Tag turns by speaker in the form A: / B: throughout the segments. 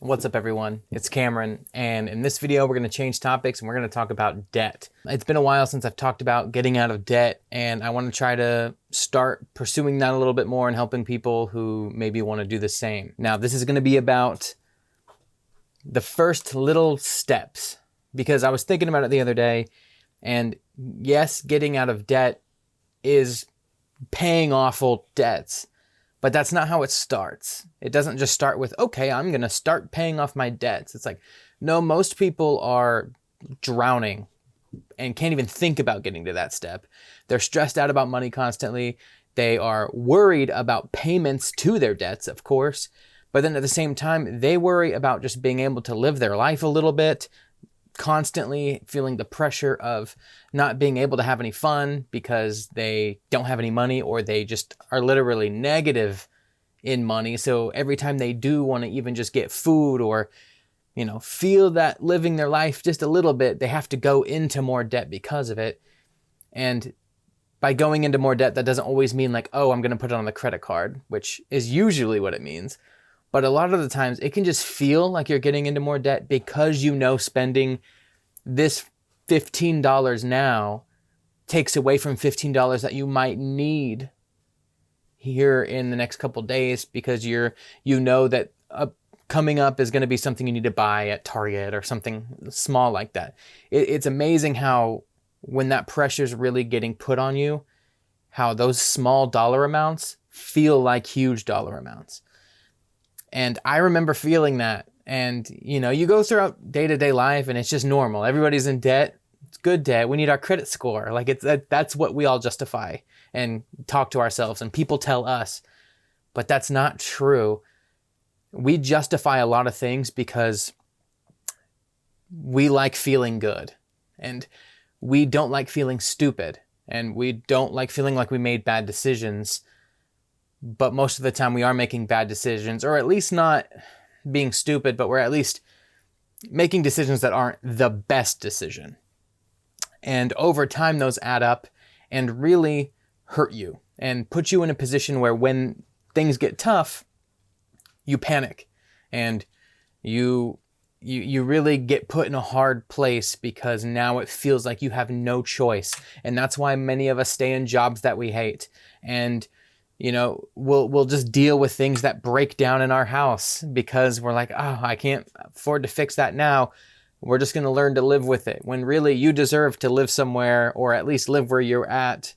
A: What's up everyone, it's Cameron, and in this video we're going to change topics and we're going to talk about debt. It's been a while since I've talked about getting out of debt, and I want to try to start pursuing that a little bit more and helping people who maybe want to do the same. Now this is going to be about the first little steps, because I was thinking about it the other day, and yes, getting out of debt is paying off old debts. But that's not how it starts. It doesn't just start with, okay, I'm going to start paying off my debts. It's like, no, most people are drowning and can't even think about getting to that step. They're stressed out about money constantly. They are worried about payments to their debts, of course. But then at the same time, they worry about just being able to live their life a little bit, constantly feeling the pressure of not being able to have any fun because they don't have any money, or they just are literally negative in money. So every time they do want to even just get food or, feel that living their life just a little bit, they have to go into more debt because of it. And by going into more debt, that doesn't always mean like, oh, I'm going to put it on the credit card, which is usually what it means. But a lot of the times it can just feel like you're getting into more debt because spending this $15 now takes away from $15 that you might need here in the next couple days, because you know that coming up is going to be something you need to buy at Target or something small like that. It's amazing how when that pressure is really getting put on you, how those small dollar amounts feel like huge dollar amounts. And I remember feeling that. And, you go throughout day-to-day life and it's just normal. Everybody's in debt. It's good debt. We need our credit score. Like that's what we all justify and talk to ourselves, and people tell us. But that's not true. We justify a lot of things because we like feeling good. And we don't like feeling stupid. And we don't like feeling like we made bad decisions. But most of the time we are making bad decisions, or at least not being stupid, but we're at least making decisions that aren't the best decision. And over time, those add up and really hurt you and put you in a position where when things get tough, you panic and you really get put in a hard place, because now it feels like you have no choice. And that's why many of us stay in jobs that we hate. And we'll just deal with things that break down in our house because we're like, oh, I can't afford to fix that now. We're just going to learn to live with it. When really you deserve to live somewhere, or at least live where you're at,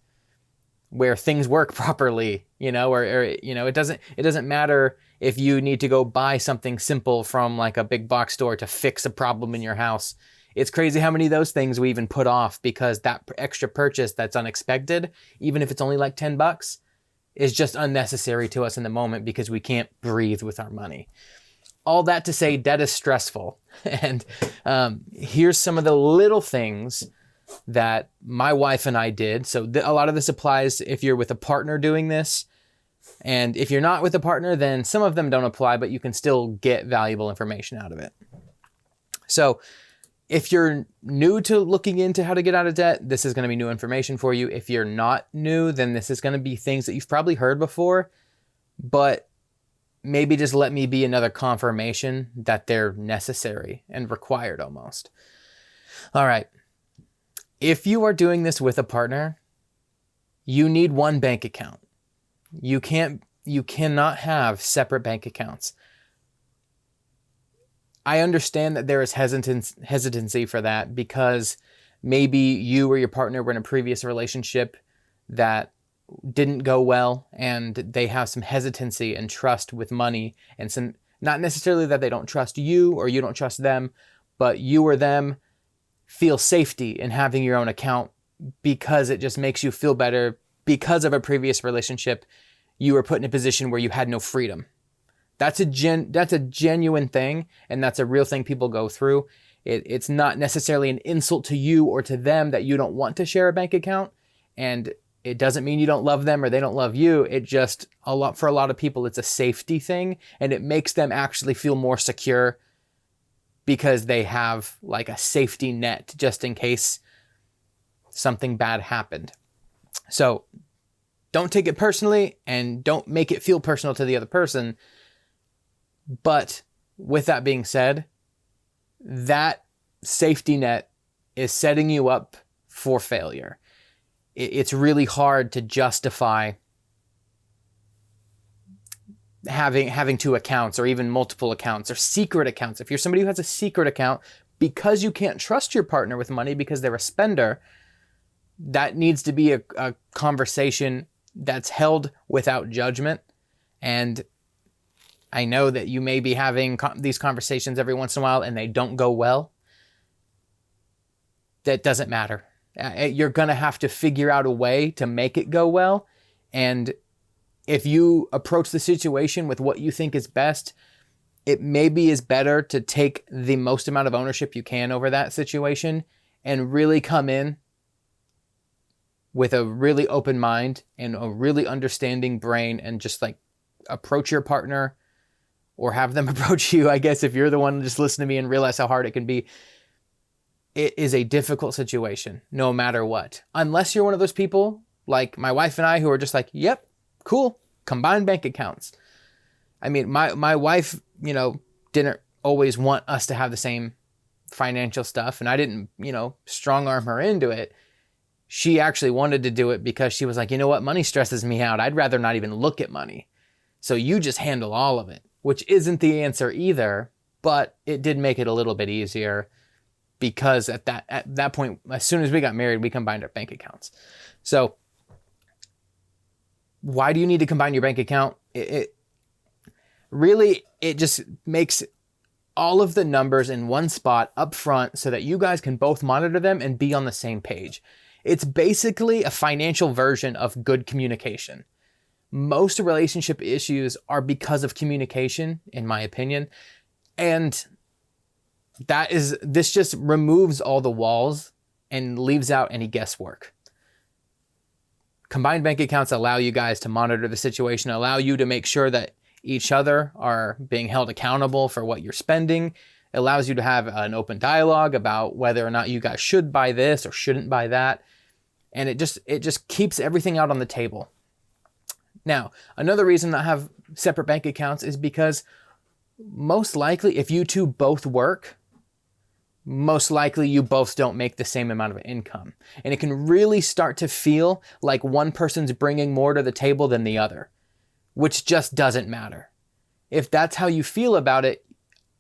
A: where things work properly, it doesn't matter if you need to go buy something simple from like a big box store to fix a problem in your house. It's crazy how many of those things we even put off because that extra purchase that's unexpected, even if it's only like $10, is just unnecessary to us in the moment because we can't breathe with our money. All that to say, debt is stressful. And here's some of the little things that my wife and I did. So a lot of this applies if you're with a partner doing this. And if you're not with a partner, then some of them don't apply, but you can still get valuable information out of it. So if you're new to looking into how to get out of debt, this is going to be new information for you. If you're not new, then this is going to be things that you've probably heard before, but maybe just let me be another confirmation that they're necessary and required almost. All right. If you are doing this with a partner, you need one bank account. You cannot have separate bank accounts. I understand that there is hesitancy for that because maybe you or your partner were in a previous relationship that didn't go well, and they have some hesitancy and trust with money, and some, not necessarily that they don't trust you or you don't trust them, but you or them feel safety in having your own account because it just makes you feel better. Because of a previous relationship, you were put in a position where you had no freedom. That's a genuine thing, and that's a real thing people go through. It's not necessarily an insult to you or to them that you don't want to share a bank account, and it doesn't mean you don't love them or they don't love you. It just, for a lot of people, it's a safety thing, and it makes them actually feel more secure because they have like a safety net just in case something bad happened. So don't take it personally and don't make it feel personal to the other person. But with that being said, that safety net is setting you up for failure. It's really hard to justify having two accounts or even multiple accounts or secret accounts. If you're somebody who has a secret account because you can't trust your partner with money because they're a spender, that needs to be a conversation that's held without judgment. And I know that you may be having these conversations every once in a while and they don't go well. That doesn't matter. You're going to have to figure out a way to make it go well. And if you approach the situation with what you think is best, it maybe is better to take the most amount of ownership you can over that situation and really come in with a really open mind and a really understanding brain and just like approach your partner or have them approach you, I guess, if you're the one just listen to me and realize how hard it can be. It is a difficult situation, no matter what. Unless you're one of those people like my wife and I who are just like, yep, cool, combined bank accounts. I mean, my wife, didn't always want us to have the same financial stuff, and I didn't, strong arm her into it. She actually wanted to do it because she was like, you know what, money stresses me out. I'd rather not even look at money. So you just handle all of it, which isn't the answer either, but it did make it a little bit easier because at that point, as soon as we got married, we combined our bank accounts. So why do you need to combine your bank account? It just makes all of the numbers in one spot up front so that you guys can both monitor them and be on the same page. It's basically a financial version of good communication. Most relationship issues are because of communication, in my opinion. And this just removes all the walls and leaves out any guesswork. Combined bank accounts allow you guys to monitor the situation, allow you to make sure that each other are being held accountable for what you're spending. It allows you to have an open dialogue about whether or not you guys should buy this or shouldn't buy that. And it just keeps everything out on the table. Now, another reason I have separate bank accounts is because most likely if you two both work, most likely you both don't make the same amount of income. And it can really start to feel like one person's bringing more to the table than the other, which just doesn't matter. If that's how you feel about it,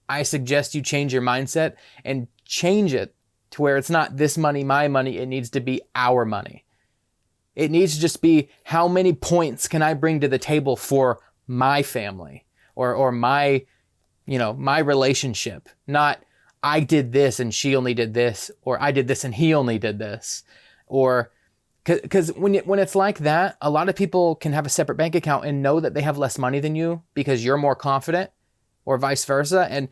A: I suggest you change your mindset and change it to where it's not this money, my money. It needs to be our money. It needs to just be how many points can I bring to the table for my family or my relationship, not I did this and she only did this, or I did this and he only did this. Or because when it's like that, a lot of people can have a separate bank account and know that they have less money than you because you're more confident, or vice versa. And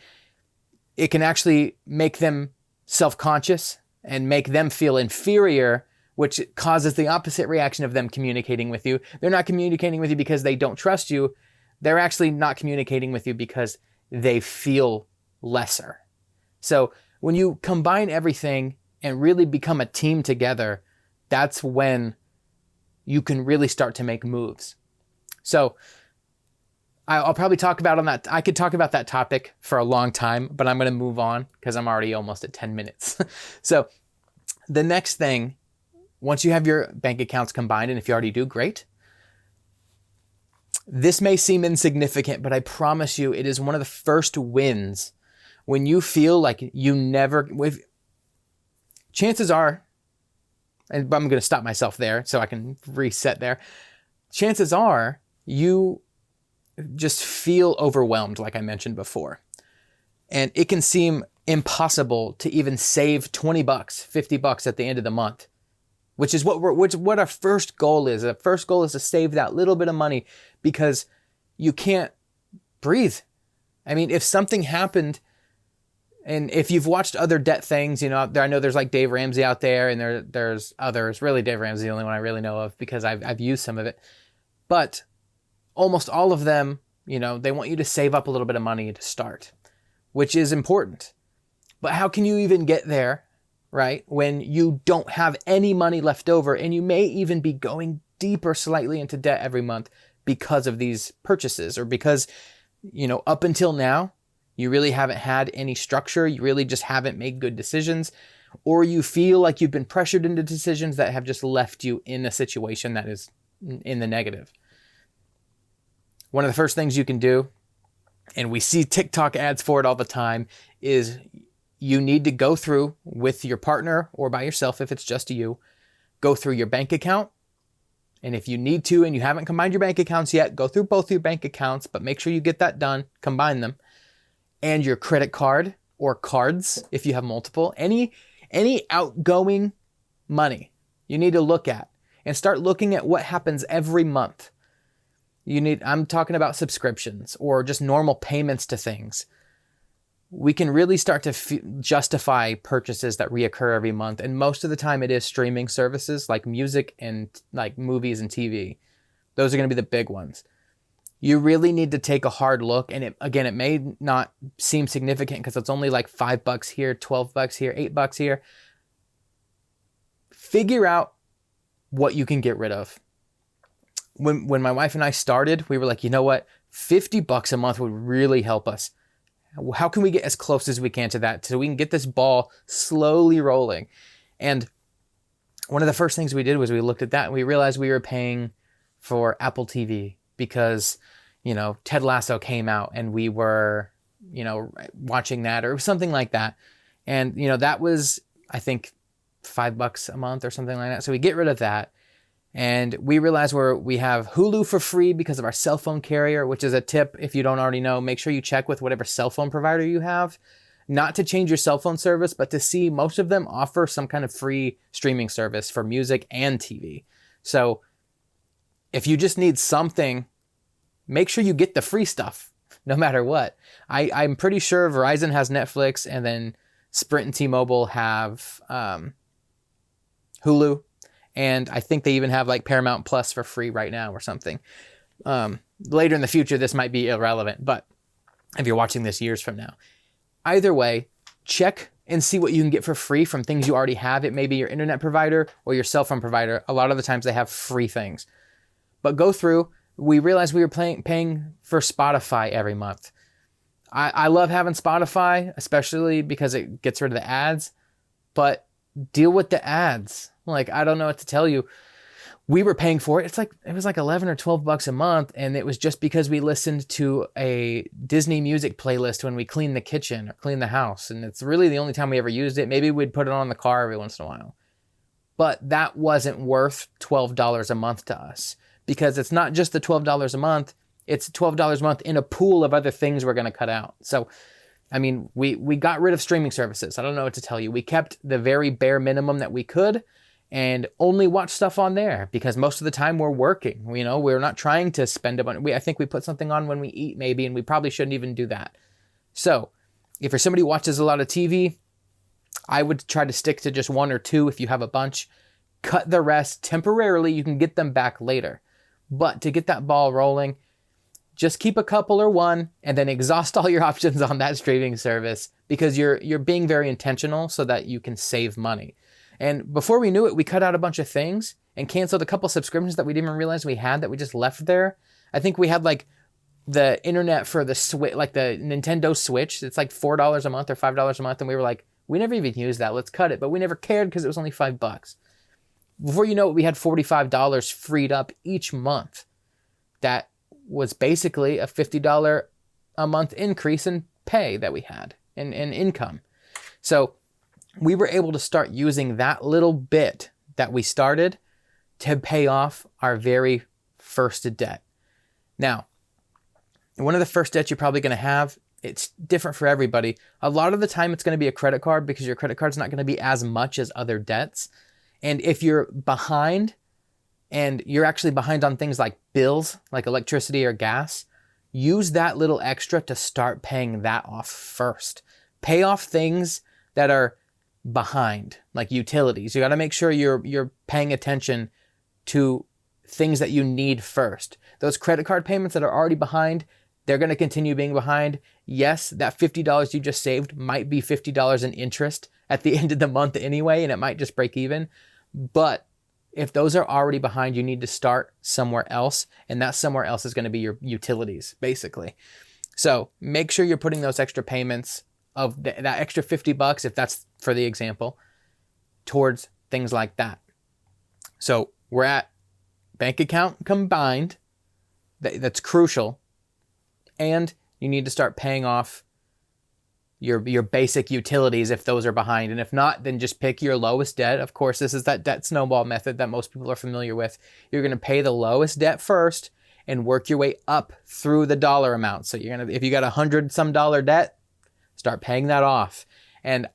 A: it can actually make them self-conscious and make them feel inferior, which causes the opposite reaction of them communicating with you. They're not communicating with you because they don't trust you. They're actually not communicating with you because they feel lesser. So when you combine everything and really become a team together, that's when you can really start to make moves. So I'll probably talk about on that. I could talk about that topic for a long time, but I'm going to move on because I'm already almost at 10 minutes. So the next thing, once you have your bank accounts combined, and if you already do, great. This may seem insignificant, but I promise you it is one of the first wins when you feel like chances are, and I'm going to stop myself there so I can reset there. Chances are you just feel overwhelmed, like I mentioned before. And it can seem impossible to even save $20, $50 at the end of the month, which is what our first goal is. The first goal is to save that little bit of money because you can't breathe. I mean, if something happened, and if you've watched other debt things, I know there's like Dave Ramsey out there, and there's others. Really, Dave Ramsey is the only one I really know of because I've used some of it. But almost all of them, they want you to save up a little bit of money to start, which is important. But how can you even get there, right, when you don't have any money left over, and you may even be going deeper slightly into debt every month because of these purchases, or because, up until now, you really haven't had any structure, you really just haven't made good decisions, or you feel like you've been pressured into decisions that have just left you in a situation that is in the negative. One of the first things you can do, and we see TikTok ads for it all the time, is you need to go through with your partner or by yourself if it's just you, go through your bank account. And if you need to and you haven't combined your bank accounts yet, go through both your bank accounts, but make sure you get that done, combine them. And your credit card or cards, if you have multiple, any outgoing money you need to look at and start looking at what happens every month. I'm talking about subscriptions or just normal payments to things. We can really start to justify purchases that reoccur every month. And most of the time it is streaming services like music and like movies and TV. Those are going to be the big ones. You really need to take a hard look. And it may not seem significant because it's only like $5 here, $12 here, $8 here. Figure out what you can get rid of. When my wife and I started, we were like, you know what? $50 a month would really help us. How can we get as close as we can to that so we can get this ball slowly rolling? And one of the first things we did was we looked at that and we realized we were paying for Apple TV because, Ted Lasso came out and we were, watching that or something like that. And, that was, I think, $5 a month or something like that. So we get rid of that. And we realize we have Hulu for free because of our cell phone carrier, which is a tip. If you don't already know, make sure you check with whatever cell phone provider you have, not to change your cell phone service, but to see most of them offer some kind of free streaming service for music and TV. So if you just need something, make sure you get the free stuff no matter what. I'm pretty sure Verizon has Netflix and then Sprint and T-Mobile have Hulu. And I think they even have like Paramount Plus for free right now or something. Later in the future, this might be irrelevant, but if you're watching this years from now. Either way, check and see what you can get for free from things you already have. It may be your internet provider or your cell phone provider. A lot of the times they have free things. But go through. We realized we were paying for Spotify every month. I love having Spotify, especially because it gets rid of the ads, but deal with the ads. Like, I don't know what to tell you. We were paying for it. It was like $11 or $12 a month. And it was just because we listened to a Disney music playlist when we cleaned the kitchen or cleaned the house. And it's really the only time we ever used it. Maybe we'd put it on the car every once in a while. But that wasn't worth $12 a month to us because it's not just the $12 a month. It's $12 a month in a pool of other things we're going to cut out. So, we got rid of streaming services. I don't know what to tell you. We kept the very bare minimum that we could and only watch stuff on there because most of the time we're working. We're not trying to spend a bunch. I think we put something on when we eat maybe, and we probably shouldn't even do that. So if you're somebody who watches a lot of TV, I would try to stick to just one or two if you have a bunch. Cut the rest temporarily. You can get them back later. But to get that ball rolling, just keep a couple or one and then exhaust all your options on that streaming service because you're being very intentional so that you can save money. And before we knew it, we cut out a bunch of things and canceled a couple subscriptions that we didn't even realize we had that we just left there. I think we had like the internet for the Switch, like the Nintendo Switch. It's like $4 a month or $5 a month. And we were like, we never even used that. Let's cut it. But we never cared because it was only $5. Before you know it, we had $45 freed up each month. That was basically a $50 a month increase in pay that we had in income. So we were able to start using that little bit that we started to pay off our very first debt. Now, one of the first debts you're probably going to have, it's different for everybody. A lot of the time it's going to be a credit card because your credit card's not going to be as much as other debts. And if you're behind and you're actually behind on things like bills, like electricity or gas, use that little extra to start paying that off first. Pay off things that are behind, like utilities. You got to make sure you're paying attention to things that you need first. Those credit card payments that are already behind, they're going to continue being behind. Yes, that $50 you just saved might be $50 in interest at the end of the month anyway, and it might just break even. But if those are already behind, you need to start somewhere else, and that somewhere else is going to be your utilities, basically. So make sure you're putting those extra payments of that extra $50, if that's for the example, towards things like that. So we're at bank account combined. That's crucial. And you need to start paying off your basic utilities if those are behind. And if not, then just pick your lowest debt. Of course, this is that debt snowball method that most people are familiar with. You're going to pay the lowest debt first and work your way up through the dollar amount. So if you got $100 some debt, start paying that off. And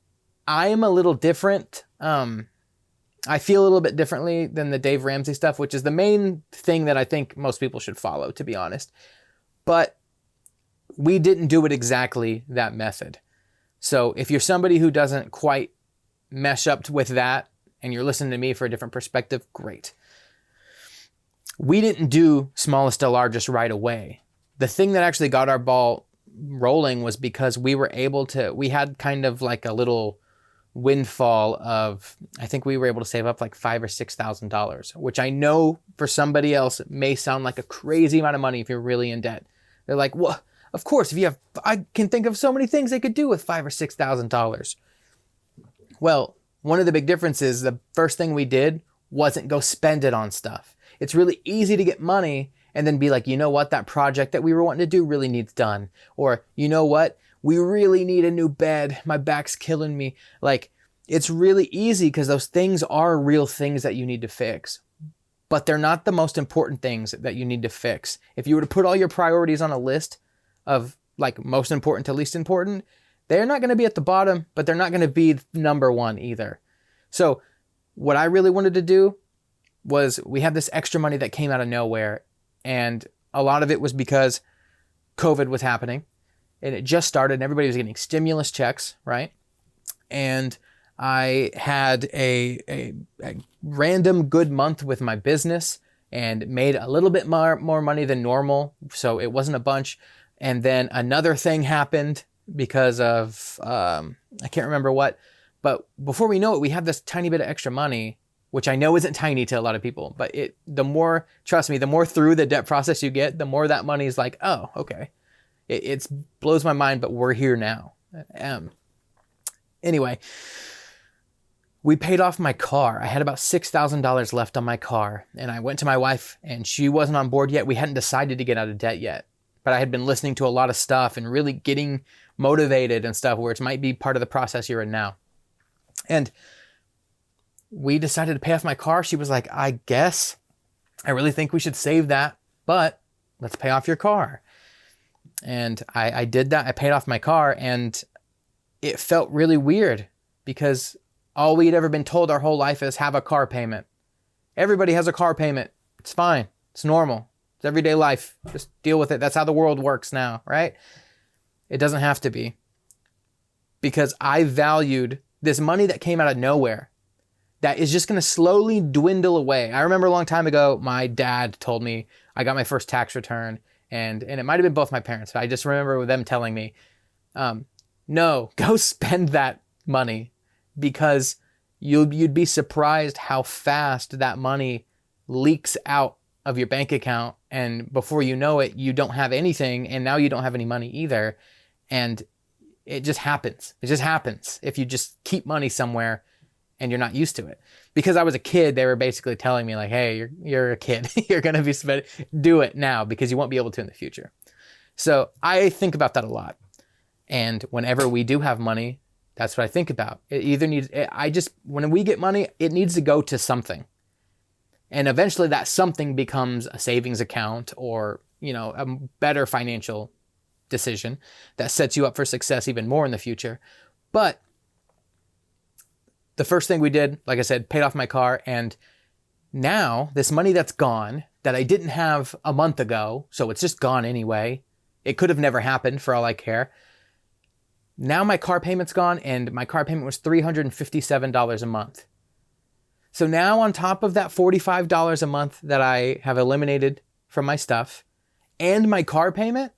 A: I am a little different. I feel a little bit differently than the Dave Ramsey stuff, which is the main thing that I think most people should follow, to be honest. But we didn't do it exactly that method. So if you're somebody who doesn't quite mesh up with that and you're listening to me for a different perspective, great. We didn't do smallest to largest right away. The thing that actually got our ball rolling was because we had kind of like a little windfall of, I think we were able to save up like $5,000 or $6,000, which I know for somebody else may sound like a crazy amount of money if you're really in debt. They're like, well, of course, I can think of so many things they could do with $5,000 or $6,000. Well, one of the big differences, the first thing we did wasn't go spend it on stuff. It's really easy to get money and then be like, you know what, that project that we were wanting to do really needs done. Or, you know what, we really need a new bed. My back's killing me. Like, it's really easy because those things are real things that you need to fix. But they're not the most important things that you need to fix. If you were to put all your priorities on a list of like most important to least important, they're not going to be at the bottom, but they're not going to be number one either. So what I really wanted to do was, we had this extra money that came out of nowhere. And a lot of it was because COVID was happening and it just started and everybody was getting stimulus checks, right? And I had a random good month with my business and made a little bit more money than normal. So it wasn't a bunch. And then another thing happened because of, I can't remember what, but before we know it, we have this tiny bit of extra money, which I know isn't tiny to a lot of people, but trust me, the more through the debt process you get, the more that money is like, oh, okay. It blows my mind, but we're here now. Anyway, we paid off my car. I had about $6,000 left on my car, and I went to my wife and she wasn't on board yet. We hadn't decided to get out of debt yet, but I had been listening to a lot of stuff and really getting motivated and stuff where it might be part of the process you're in now. And we decided to pay off my car. She was like, I guess I really think we should save that, but let's pay off your car. And I did that. I paid off my car, and it felt really weird because all we had ever been told our whole life is have a car payment. Everybody has a car payment. It's fine. It's normal. It's everyday life. Just deal with it. That's how the world works now, right? It doesn't have to be. Because I valued this money that came out of nowhere that is just going to slowly dwindle away. I remember a long time ago, my dad told me, I got my first tax return, and it might have been both my parents, but I just remember them telling me, no, go spend that money, because you'd be surprised how fast that money leaks out of your bank account, and before you know it, you don't have anything, and now you don't have any money either, and it just happens. It just happens if you just keep money somewhere and you're not used to it. Because I was a kid, they were basically telling me like, hey, you're a kid. You're going to be spending, do it now because you won't be able to in the future. So I think about that a lot. And whenever we do have money, that's what I think about. It either needs, when we get money, it needs to go to something. And eventually that something becomes a savings account or, a better financial decision that sets you up for success even more in the future. But the first thing we did, like I said, paid off my car. And now this money that's gone that I didn't have a month ago, so it's just gone anyway. It could have never happened for all I care. Now my car payment's gone, and my car payment was $357 a month. So now on top of that $45 a month that I have eliminated from my stuff and my car payment,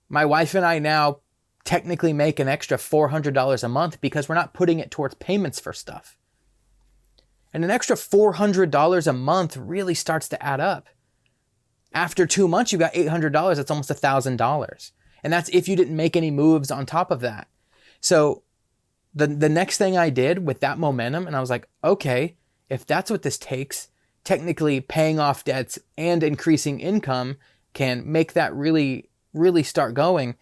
A: my wife and I now technically make an extra $400 a month because we're not putting it towards payments for stuff. And an extra $400 a month really starts to add up. After 2 months, you've got $800. That's almost $1,000. And that's if you didn't make any moves on top of that. So the next thing I did with that momentum, and I was like, okay, if that's what this takes, technically paying off debts and increasing income can make that really, really start going.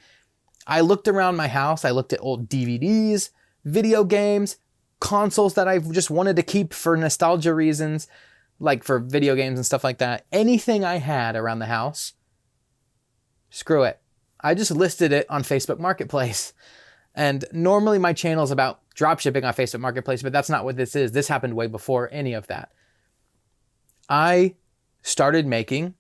A: I looked around my house. I looked at old DVDs, video games, consoles that I just wanted to keep for nostalgia reasons, like for video games and stuff like that. Anything I had around the house, screw it. I just listed it on Facebook Marketplace. And normally my channel is about dropshipping on Facebook Marketplace, but that's not what this is. This happened way before any of that. I started making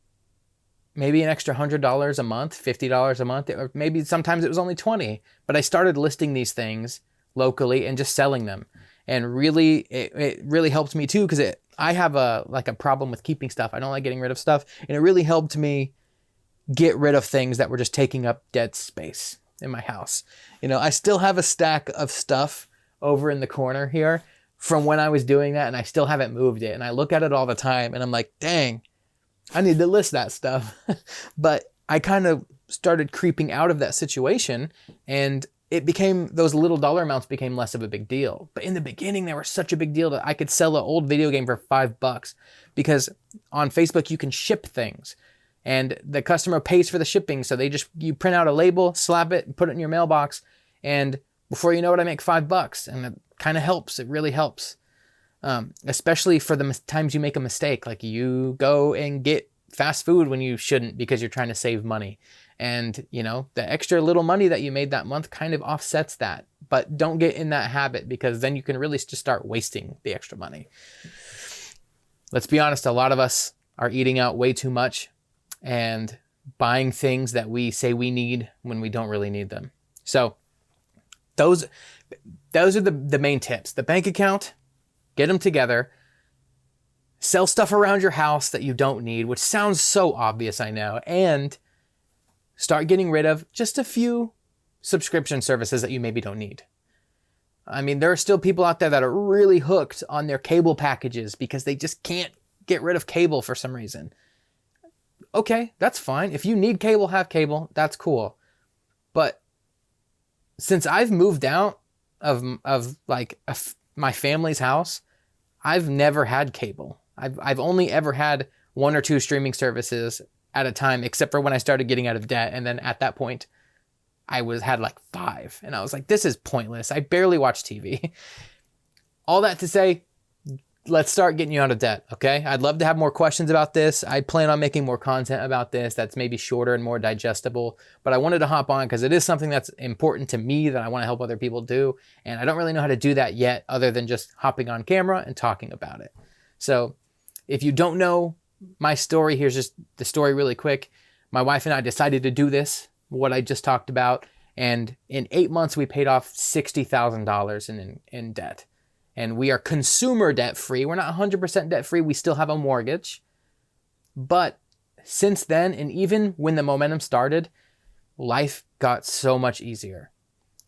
A: maybe an extra $100 a month, $50 a month, or maybe sometimes it was only $20, but I started listing these things locally and just selling them. And really, it really helped me too, because I have a problem with keeping stuff. I don't like getting rid of stuff. And it really helped me get rid of things that were just taking up dead space in my house. You know, I still have a stack of stuff over in the corner here from when I was doing that, and I still haven't moved it. And I look at it all the time and I'm like, dang, I need to list that stuff. But I kind of started creeping out of that situation, and it became, those little dollar amounts became less of a big deal. But in the beginning, they were such a big deal that I could sell an old video game for $5, because on Facebook, you can ship things and the customer pays for the shipping. So you print out a label, slap it, and put it in your mailbox. And before you know it, I make $5, and it kind of helps. It really helps. Especially for the times you make a mistake, like you go and get fast food when you shouldn't because you're trying to save money. And, you know, the extra little money that you made that month kind of offsets that. But don't get in that habit, because then you can really just start wasting the extra money. Let's be honest, a lot of us are eating out way too much and buying things that we say we need when we don't really need them. So those are the main tips. The bank account, get them together. Sell stuff around your house that you don't need, which sounds so obvious, I know. And start getting rid of just a few subscription services that you maybe don't need. I mean, there are still people out there that are really hooked on their cable packages because they just can't get rid of cable for some reason. Okay, that's fine. If you need cable, have cable. That's cool. But since I've moved out of my family's house, I've never had cable. I've only ever had 1 or 2 streaming services at a time, except for when I started getting out of debt. And then at that point, I had like 5. And I was like, this is pointless. I barely watch TV. All that to say, let's start getting you out of debt, okay? I'd love to have more questions about this. I plan on making more content about this that's maybe shorter and more digestible. But I wanted to hop on because it is something that's important to me that I want to help other people do. And I don't really know how to do that yet, other than just hopping on camera and talking about it. So if you don't know my story, here's just the story really quick. My wife and I decided to do this, what I just talked about. And in 8 months, we paid off $60,000 in debt. And we are consumer debt free. We're not 100% debt free. We still have a mortgage. But since then, and even when the momentum started, life got so much easier.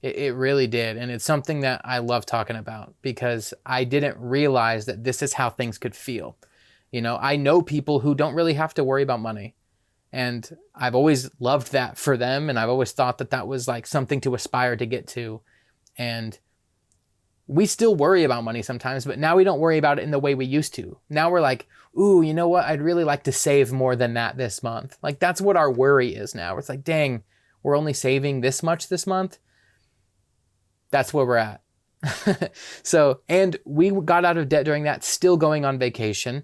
A: It really did. And it's something that I love talking about, because I didn't realize that this is how things could feel. You know, I know people who don't really have to worry about money. And I've always loved that for them. And I've always thought that that was like something to aspire to get to. And we still worry about money sometimes, but now we don't worry about it in the way we used to. Now we're like, ooh, you know what? I'd really like to save more than that this month. Like, that's what our worry is now. It's like, dang, we're only saving this much this month. That's where we're at. So, and we got out of debt during that, still going on vacation,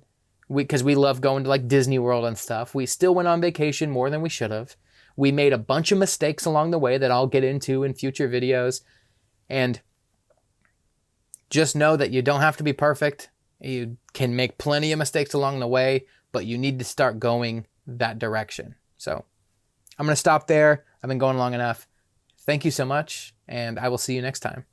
A: because we love going to like Disney World and stuff. We still went on vacation more than we should have. We made a bunch of mistakes along the way that I'll get into in future videos. And just know that you don't have to be perfect. You can make plenty of mistakes along the way, but you need to start going that direction. So I'm going to stop there. I've been going long enough. Thank you so much, and I will see you next time.